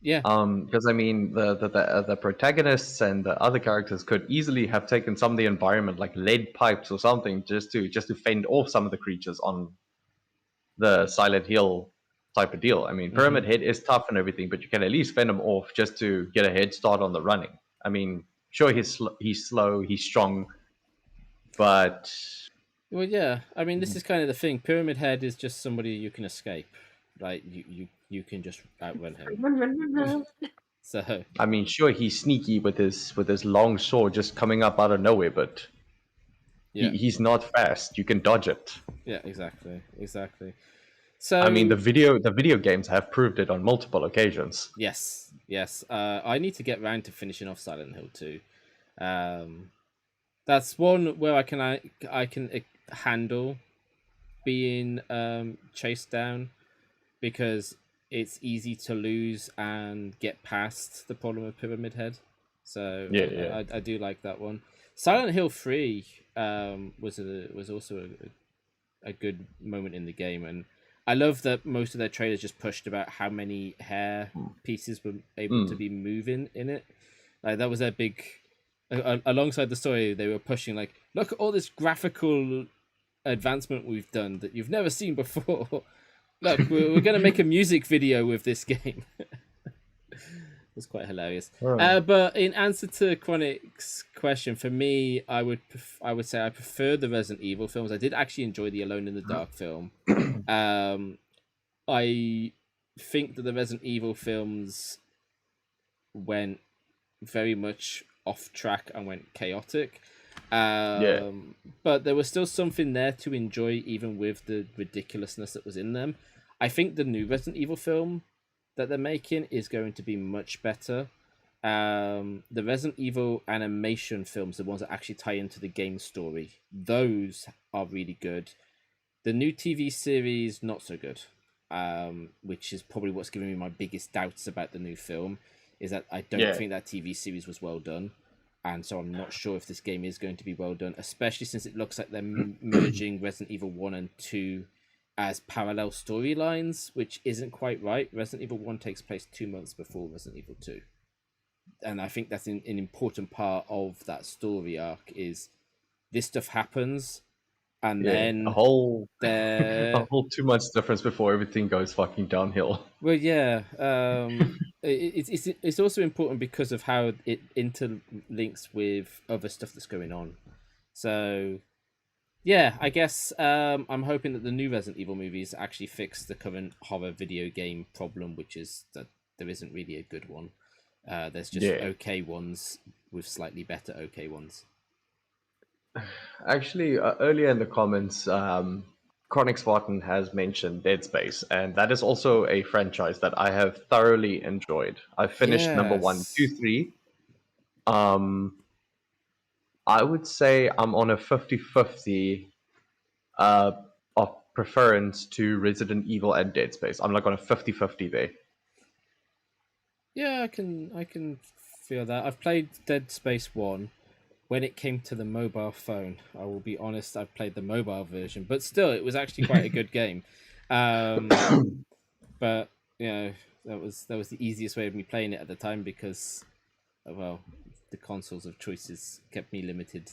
Yeah. Because I mean, the protagonists and the other characters could easily have taken some of the environment, like lead pipes or something, just to fend off some of the creatures on the Silent Hill type of deal. I mean, Pyramid Head is tough and everything, but you can at least fend him off just to get a head start on the running. I mean, sure, he's slow, he's strong, but Well, yeah. I mean, this is kind of the thing. Pyramid Head is just somebody you can escape. Like you can just outrun him. So I mean, sure, he's sneaky with his long sword just coming up out of nowhere, but yeah, he's not fast. You can dodge it. yeah, exactly. So I mean, the video games have proved it on multiple occasions. yes. I need to get round to finishing off Silent Hill 2. That's one where I can handle being chased down because it's easy to lose and get past the problem of Pyramid Head. So Yeah. I do like that one. Silent Hill 3 was also a good moment in the game, and I love that most of their trailers just pushed about how many hair pieces were able to be moving in it. Like that was their big. Alongside the story, they were pushing like, look at all this graphical advancement we've done that you've never seen before. Look, we're going to make a music video with this game. It's quite hilarious. But in answer to Chronic's question, for me, I would say I prefer the Resident Evil films. I did actually enjoy the Alone in the Dark film. I think that the Resident Evil films went very much off track and went chaotic. But there was still something there to enjoy, even with the ridiculousness that was in them. I think the new Resident Evil film that they're making is going to be much better. The Resident Evil animation films, the ones that actually tie into the game story, those are really good. The new TV series, not so good. Which is probably what's giving me my biggest doubts about the new film, is that I don't think that TV series was well done. And so I'm not sure if this game is going to be well done, especially since it looks like they're merging Resident Evil 1 and 2 as parallel storylines, which isn't quite right. Resident Evil 1 takes place 2 months before Resident Evil 2. And I think that's an important part of that story arc, is this stuff happens, and then a whole 2 months difference before everything goes fucking downhill. Well, yeah. It's also important because of how it interlinks with other stuff that's going on. So, yeah, I guess I'm hoping that the new Resident Evil movies actually fix the current horror video game problem, which is that there isn't really a good one. There's just okay ones with slightly better okay ones. Actually, earlier in the comments, Chronic Spartan has mentioned Dead Space, and that is also a franchise that I have thoroughly enjoyed. I finished number 1, 2, 3. I would say I'm on a 50-50 of preference to Resident Evil and Dead Space. I'm like on a 50-50 there. Yeah, I can feel that. I've played Dead Space 1. When it came to the mobile phone, I will be honest, I've played the mobile version, but still, it was actually quite a good game. But you know, that was the easiest way of me playing it at the time because, well, the consoles of choices kept me limited.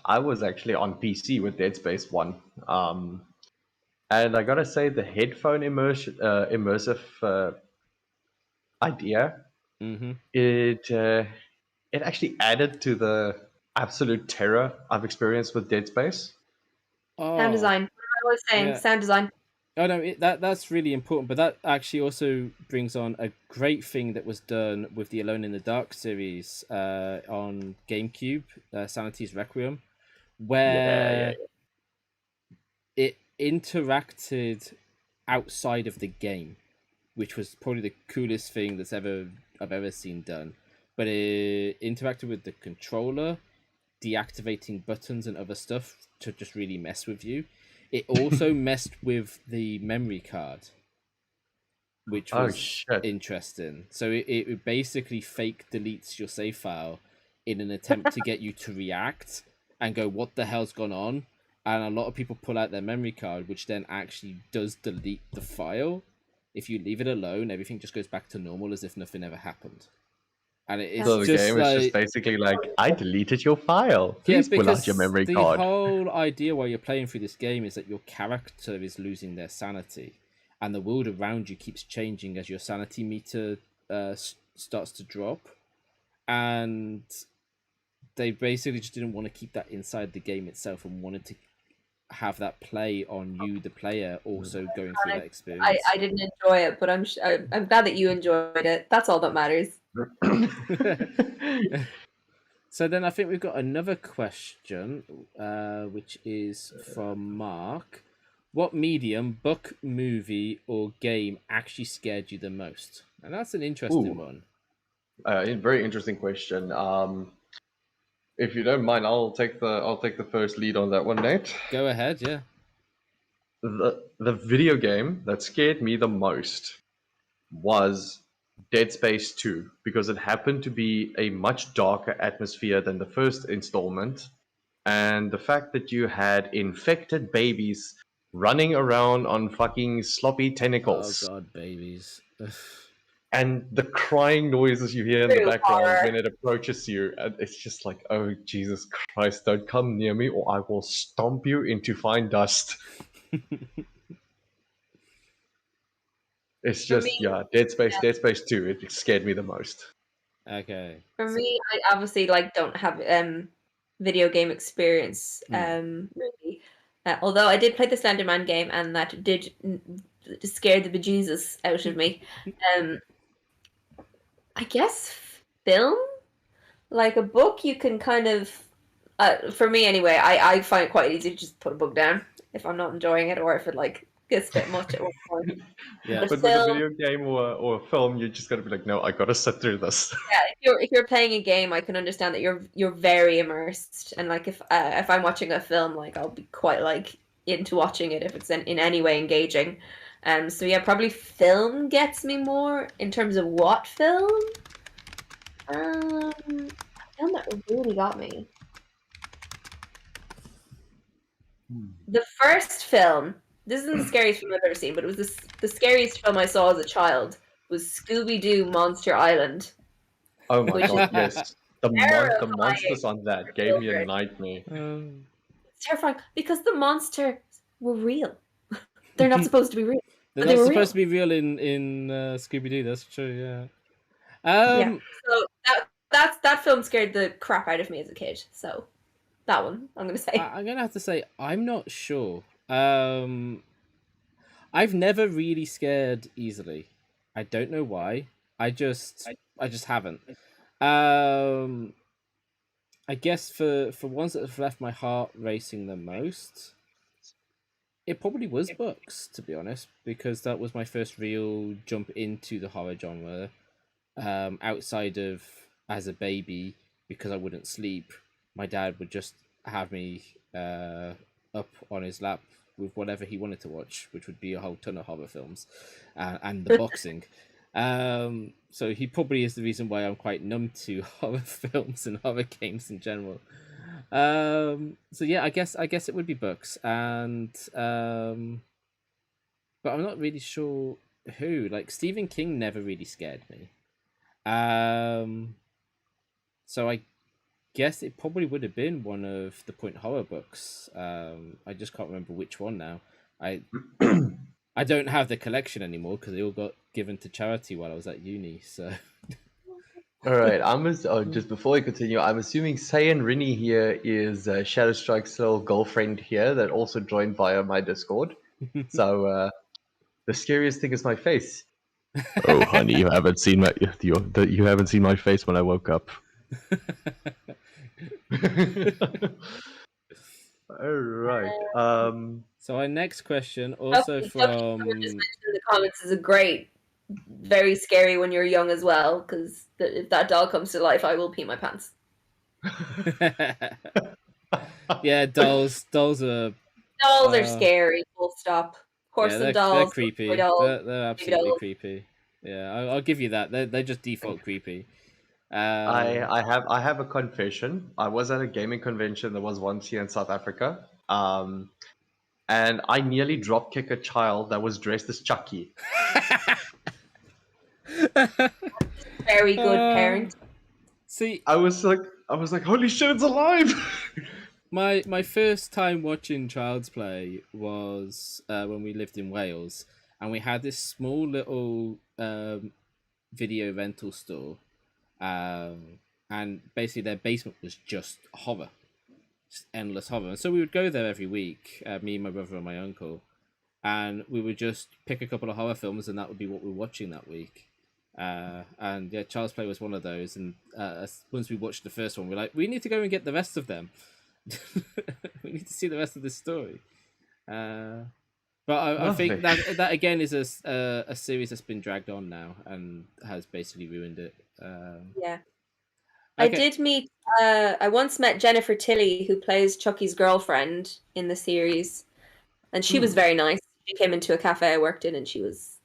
I was actually on PC with Dead Space 1, and I gotta say the headphone immersive idea, it actually added to the absolute terror I've experienced with Dead Space. Sound design. What am I always saying? Yeah. Sound design. Oh no, that's really important. But that actually also brings on a great thing that was done with the Alone in the Dark series on GameCube, Sanity's Requiem, where it interacted outside of the game, which was probably the coolest thing I've ever seen done. But it interacted with the controller, deactivating buttons and other stuff to just really mess with you. It also messed with the memory card, which was interesting. So it basically fake deletes your save file in an attempt to get you to react and go, what the hell's gone on? And a lot of people pull out their memory card, which then actually does delete the file if you leave it alone, everything just goes back to normal as if nothing ever happened. And it's So the just game is just basically like, I deleted your file. Please pull out your memory the card. whole idea while you're playing through this game is that your character is losing their sanity, and the world around you keeps changing as your sanity meter starts to drop. And they basically just didn't want to keep that inside the game itself and wanted to have that play on you, the player, also going through that experience. I didn't enjoy it, but I'm glad that you enjoyed it. That's all that matters. So then I think we've got another question, which is from Mark. What medium, book, movie, or game actually scared you the most? And that's an interesting one. A very interesting question. If you don't mind, I'll take the first lead on that one, Nate. Go ahead, yeah. The video game that scared me the most was Dead Space 2, because it happened to be a much darker atmosphere than the first installment, and the fact that you had infected babies running around on fucking sloppy tentacles. Oh god, babies. And the crying noises you hear in the background when it approaches you, and it's just like, oh Jesus Christ, don't come near me or I will stomp you into fine dust. It's just, Dead Space 2, it scared me the most. Okay. For me, I obviously don't have video game experience really. Although I did play the Slenderman game, and that did scare the bejesus out of me. I guess film, like a book, you can kind of, for me anyway, I find it quite easy to just put a book down if I'm not enjoying it, or if it gets a bit much at one point. Yeah, but with a video game or a film, you just gotta be like, no, I gotta sit through this. Yeah, if you're playing a game, I can understand that you're very immersed, and if I'm watching a film, I'll be quite into watching it if it's in any way engaging. So yeah, probably film gets me more in terms of what film. A film that really got me. The first film. This isn't the scariest film I've ever seen, but it was the scariest film I saw as a child. Was Scooby-Doo Monster Island. Oh my god, yes. The monsters on that gave me a nightmare. It's terrifying because the monsters were real. They're not supposed to be real. They're not supposed to be real in Scooby-Doo, that's true, yeah. Yeah. So that film scared the crap out of me as a kid. So that one, I'm gonna say. I'm gonna have to say I'm not sure. I've never really scared easily. I don't know why. I just haven't. I guess for ones that have left my heart racing the most, it probably was books, to be honest, because that was my first real jump into the horror genre. Outside of as a baby, because I wouldn't sleep, my dad would just have me up on his lap with whatever he wanted to watch, which would be a whole ton of horror films and the boxing. So he probably is the reason why I'm quite numb to horror films and horror games in general. So yeah, I guess it would be books, and but I'm not really sure who. Stephen King never really scared me. So I guess it probably would have been one of the Point Horror books. I just can't remember which one now. I don't have the collection anymore because they all got given to charity while I was at uni. So. All right, just before we continue, I'm assuming Sayan Rini here is Shadowstrike's little girlfriend here that also joined via my Discord. So the scariest thing is my face. Oh, honey, you haven't seen my face when I woke up. All right. So our next question, also from just mentioned in the comments, is a great, very scary when you're young as well. Because if that doll comes to life, I will pee my pants. Yeah, dolls are scary. Full stop. Porcelain dolls. They're creepy. Dolls, they're absolutely creepy. Yeah, I'll give you that. They're just default creepy. I have a confession. I was at a gaming convention that was once here in South Africa. and I nearly drop kick a child that was dressed as Chucky. Very good parent. See, I was like, holy shit, it's alive! my first time watching Child's Play was when we lived in Wales, and we had this small little video rental store, and basically their basement was just horror, just endless horror. And so we would go there every week, me, my brother, and my uncle, and we would just pick a couple of horror films, and that would be what we were watching that week. And yeah, Child's Play was one of those. And once we watched the first one, we're like, we need to go and get the rest of them. We need to see the rest of this story. But I think that again is a series that's been dragged on now and has basically ruined it. Yeah. Okay. I did meet, I once met Jennifer Tilly, who plays Chucky's girlfriend in the series. And she was very nice. She came into a cafe I worked in and she was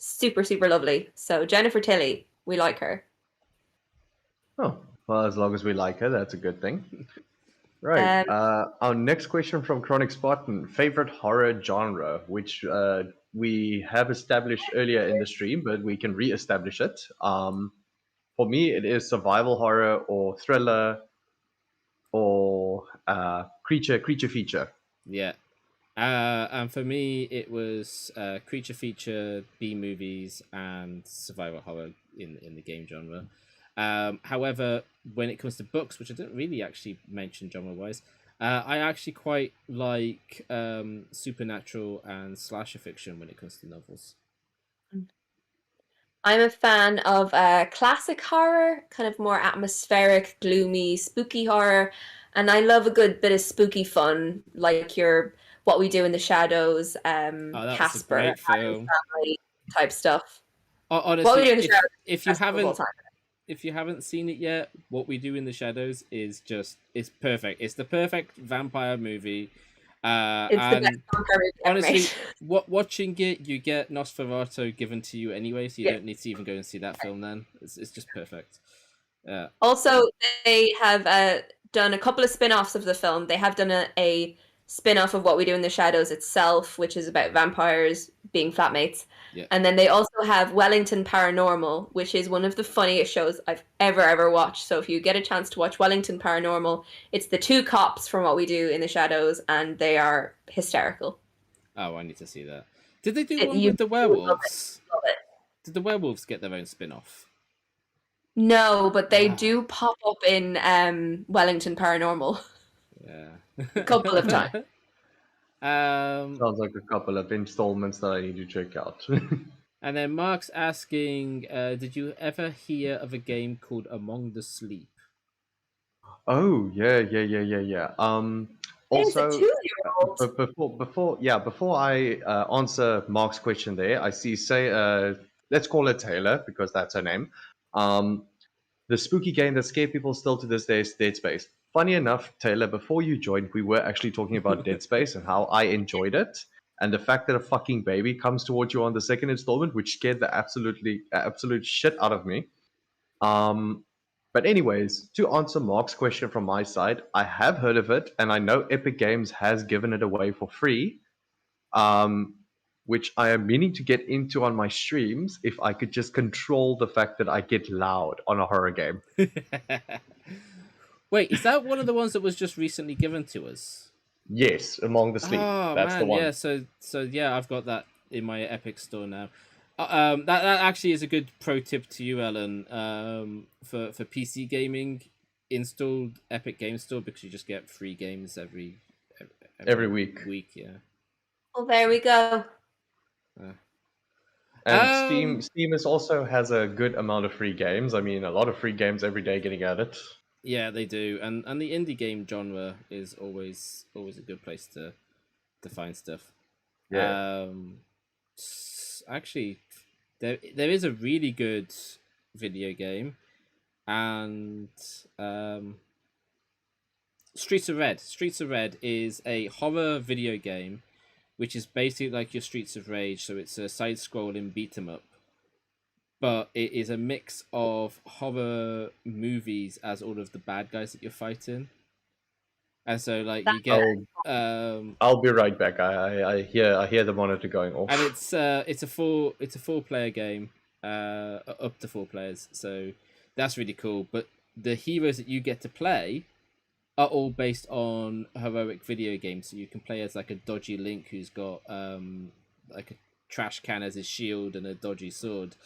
super, super lovely. So Jennifer Tilly, we like her. Oh, well, as long as we like her, that's a good thing. Right. Our next question from Chronic Spartan: favorite horror genre, which we have established earlier in the stream, but we can re-establish it. For me, it is survival horror or thriller or creature feature. Yeah. And for me, it was creature feature, B movies, and survival horror in the game genre. However, when it comes to books, which I didn't really actually mention genre-wise, I actually quite like supernatural and slasher fiction when it comes to novels. I'm a fan of classic horror, kind of more atmospheric, gloomy, spooky horror. And I love a good bit of spooky fun, like your What We Do in the Shadows, Casper, great film. Addams Family type stuff. Honestly, What We Do in the Shadows if you is the best of all time. if you haven't seen it yet, What We Do in the Shadows is it's perfect. It's the perfect vampire movie. It's the best vampire movie ever honestly, made. watching it, you get Nosferatu given to you anyway, so you don't need to even go and see that film. Then it's just perfect. Also, they have done a couple of spin-offs of the film. They have done a spin-off of What We Do in the Shadows itself, which is about vampires being flatmates. Yeah. And then they also have Wellington Paranormal, which is one of the funniest shows I've ever watched. So if you get a chance to watch Wellington Paranormal, it's the two cops from What We Do in the Shadows, and they are hysterical. Oh, I need to see that. Did they do one with the werewolves? Love it. Did the werewolves get their own spin-off? No, but they do pop up in Wellington Paranormal Yeah. a couple of times. Sounds like a couple of installments that I need to check out. And then Mark's asking, did you ever hear of a game called Among the Sleep? Oh, yeah. Also, It's a 2-year-old. before I answer Mark's question there, I see let's call her Taylor because that's her name. The spooky game that scares people still to this day is Dead Space. Funny enough, Taylor, before you joined, we were actually talking about Dead Space and how I enjoyed it, and the fact that a fucking baby comes towards you on the second installment, which scared the absolute shit out of me. But anyways, to answer Mark's question from my side, I have heard of it, and I know Epic Games has given it away for free, which I am meaning to get into on my streams if I could just control the fact that I get loud on a horror game. Wait, is that one of the ones that was just recently given to us? Yes, Among the Sleep. Oh, That's man, the one. yeah. So yeah, I've got that in my Epic store now. That actually is a good pro tip to you, Ellen. For PC gaming, installed Epic Game Store because you just get free games every week. Yeah. Well, there we go. And Steam also has a good amount of free games. I mean, a lot of free games every day getting at it. Yeah, they do, and the indie game genre is always a good place to find stuff. Yeah. Actually, there is a really good video game, and Streets of Red. Streets of Red is a horror video game, which is basically like your Streets of Rage. So it's a side-scrolling beat 'em up. But it is a mix of horror movies as all of the bad guys that you're fighting. and so like That's you get I'll be right back. I hear the monitor going off. and it's a 4-player game, up to 4 players, so that's really cool. But the heroes that you get to play are all based on heroic video games, so you can play as like a dodgy Link who's got like a trash can as his shield and a dodgy sword.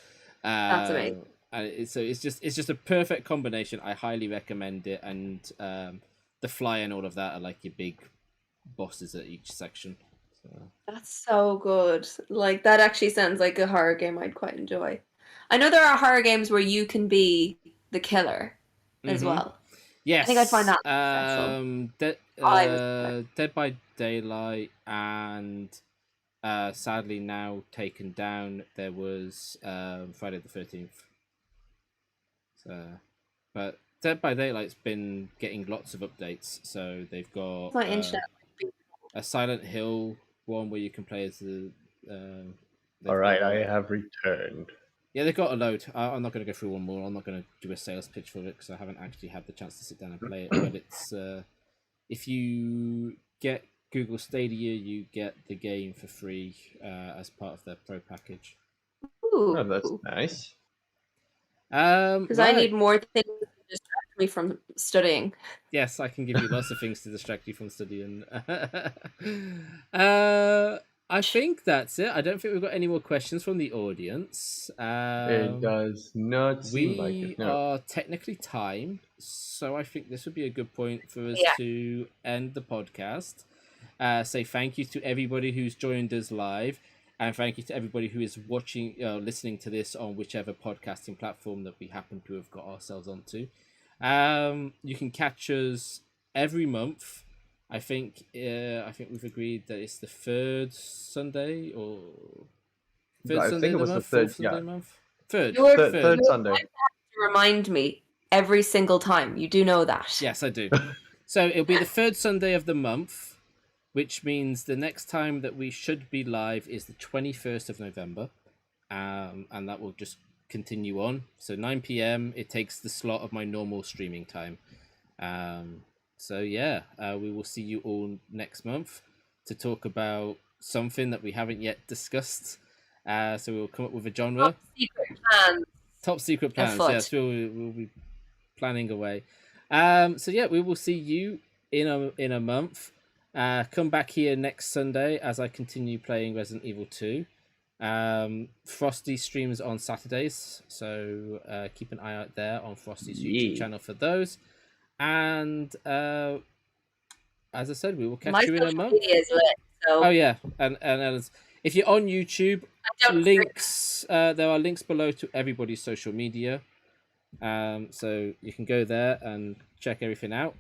That's amazing. And so it's just a perfect combination. I highly recommend it, and the fly and all of that are like your big bosses at each section. So. That's so good. Like, that actually sounds like a horror game I'd quite enjoy. I know there are horror games where you can be the killer as well. Yes, I think I'd find that stressful. Dead by Daylight, and sadly now taken down. There was Friday the 13th. So, but Dead by Daylight's been getting lots of updates. So they've got a Silent Hill one where you can play as the. All right, I have returned. Yeah, they've got a load. I'm not going to go through one more. I'm not going to do a sales pitch for it because I haven't actually had the chance to sit down and play it. But it's if you get Google Stadia, you get the game for free as part of their Pro package. Ooh. Oh, that's nice. Because I need more things to distract me from studying. Yes, I can give you lots of things to distract you from studying. I think that's it. I don't think we've got any more questions from the audience. It does not seem like it. We are technically timed, so I think this would be a good point for us to end the podcast. Say thank you to everybody who's joined us live, and thank you to everybody who is watching, listening to this on whichever podcasting platform that we happen to have got ourselves onto. You can catch us every month. I think we've agreed that it's the third Sunday or I think it was the third Sunday month. Third Sunday. You have to remind me every single time. You do know that. Yes, I do. So it'll be the third Sunday of the month, which means the next time that we should be live is the 21st of November, and that will just continue on. So 9 p.m. it takes the slot of my normal streaming time. So yeah, we will see you all next month to talk about something that we haven't yet discussed. So we'll come up with a genre. Top secret plans. Yes, we'll be planning away. So yeah, we will see you in a month. Come back here next Sunday as I continue playing Resident Evil 2. Frosty streams on Saturdays, so keep an eye out there on Frosty's YouTube channel for those. And as I said, we will catch you in a month. Is lit, so. Oh yeah, and if you're on YouTube, links there are links below to everybody's social media, so you can go there and check everything out.